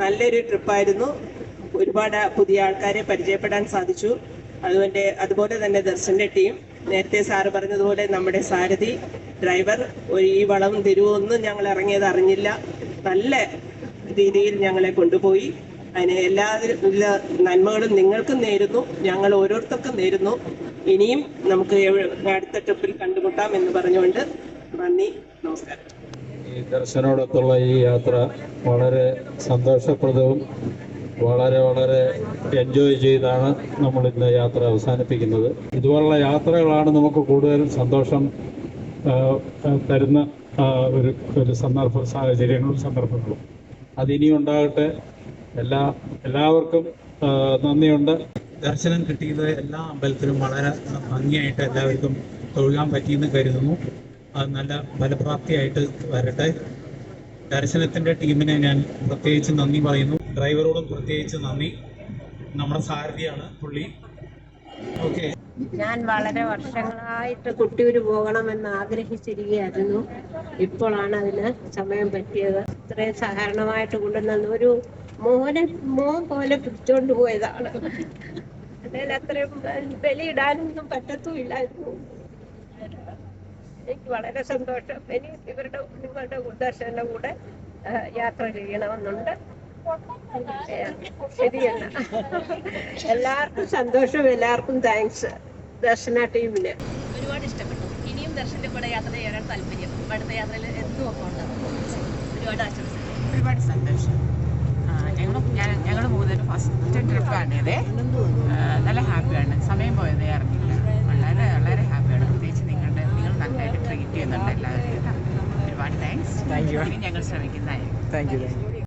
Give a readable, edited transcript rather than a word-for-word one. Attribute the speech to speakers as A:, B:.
A: നല്ലൊരു ട്രിപ്പായിരുന്നു. ഒരുപാട് പുതിയ ആൾക്കാരെ പരിചയപ്പെടാൻ സാധിച്ചു. അതുപോലെ തന്നെ ദർശന്റെ ടീം, നേരത്തെ സാറ് പറഞ്ഞതുപോലെ നമ്മുടെ സാരഥി ഡ്രൈവർ, ഈ വളവും തിരുവൊന്നും ഞങ്ങൾ ഇറങ്ങിയത് അറിഞ്ഞില്ല. നല്ല രീതിയിൽ ഞങ്ങളെ കൊണ്ടുപോയി. അതിന് എല്ലാവരും നന്മകളും നിങ്ങൾക്കും നേരുന്നു, ഞങ്ങൾ ഓരോരുത്തർക്കും നേരുന്നു. ഇനിയും നമുക്ക് അടുത്ത ട്രിപ്പിൽ കണ്ടുമുട്ടാം എന്ന് പറഞ്ഞുകൊണ്ട് നന്ദി, നമസ്കാരം.
B: ഈ ദർശനോടൊത്തുള്ള ഈ യാത്ര വളരെ സന്തോഷപ്രദവും വളരെ എൻജോയ് ചെയ്താണ് നമ്മൾ ഇന്ന് യാത്ര അവസാനിപ്പിക്കുന്നത്. ഇതുപോലുള്ള യാത്രകളാണ് നമുക്ക് കൂടുതലും സന്തോഷം തരുന്ന ഒരു സാഹചര്യങ്ങളും സന്ദർഭങ്ങളും. അതിനിയും ഉണ്ടാകട്ടെ. എല്ലാവർക്കും നന്ദിയുണ്ട്.
C: ദർശനം കിട്ടിയത് എല്ലാ അമ്പലത്തിലും വളരെ ഭംഗിയായിട്ട് എല്ലാവർക്കും തൊഴുകാൻ പറ്റിയെന്ന് കരുതുന്നു. അത് നല്ല ഫലപ്രാപ്തിയായിട്ട് വരട്ടെ. ദർശനത്തിൻ്റെ ടീമിനെ ഞാൻ പ്രത്യേകിച്ച് നന്ദി പറയുന്നു. ഡ്രൈവറോടും പ്രത്യേകിച്ച് നന്ദി. നമ്മുടെ സാരഥിയാണ് പുള്ളി. ഓക്കെ.
D: ഞാൻ വളരെ വർഷങ്ങളായിട്ട് കുട്ടിയൂര് പോകണമെന്ന് ആഗ്രഹിച്ചിരിക്കുകയായിരുന്നു. ഇപ്പോഴാണ് അതിന് സമയം പറ്റിയത്. ഇത്രയും സഹകരണമായിട്ട് കൊണ്ടുവന്ന ഒരു മോൻ പോലെ പിടിച്ചോണ്ട് പോയതാണ്. അതിൽ അത്രയും ബലിയിടാനൊന്നും പറ്റത്തുമില്ലായിരുന്നു. എനിക്ക് വളരെ സന്തോഷം. ഇനി നിങ്ങളുടെ ദർശന്റെ കൂടെ യാത്ര ചെയ്യണമെന്നുണ്ട്. ശരിയല്ല, എല്ലാവർക്കും സന്തോഷം, എല്ലാവർക്കും താങ്ക്സ്. ദർശന ടീമിന്
E: ഒരുപാട് ഇഷ്ടപ്പെട്ടു. ഇനിയും ദർശന്റെ കൂടെ യാത്ര ചെയ്യാനാണ് താല്പര്യം. അടുത്ത യാത്രയിൽ എന്നും ഒപ്പം ഉണ്ടാകും. ഒരുപാട് ആശംസകൾ.
F: ഒരുപാട് സന്തോഷം. ഞങ്ങൾ മൂന്നൊരു ഫസ്റ്റ് ട്രിപ്പാണിത്. നല്ല ഹാപ്പിയാണ്. സമയം പോയതേ അറിഞ്ഞില്ല. വളരെ ഹാപ്പിയാണ്. പ്രത്യേകിച്ച് നിങ്ങൾ നന്നായിട്ട് ട്രീറ്റ് ചെയ്യുന്നുണ്ട് എല്ലാവരും. ഒരുപാട് താങ്ക്സ്. ഇനി ഞങ്ങൾ ശ്രമിക്കുന്നതായിരിക്കും.
G: Thank you.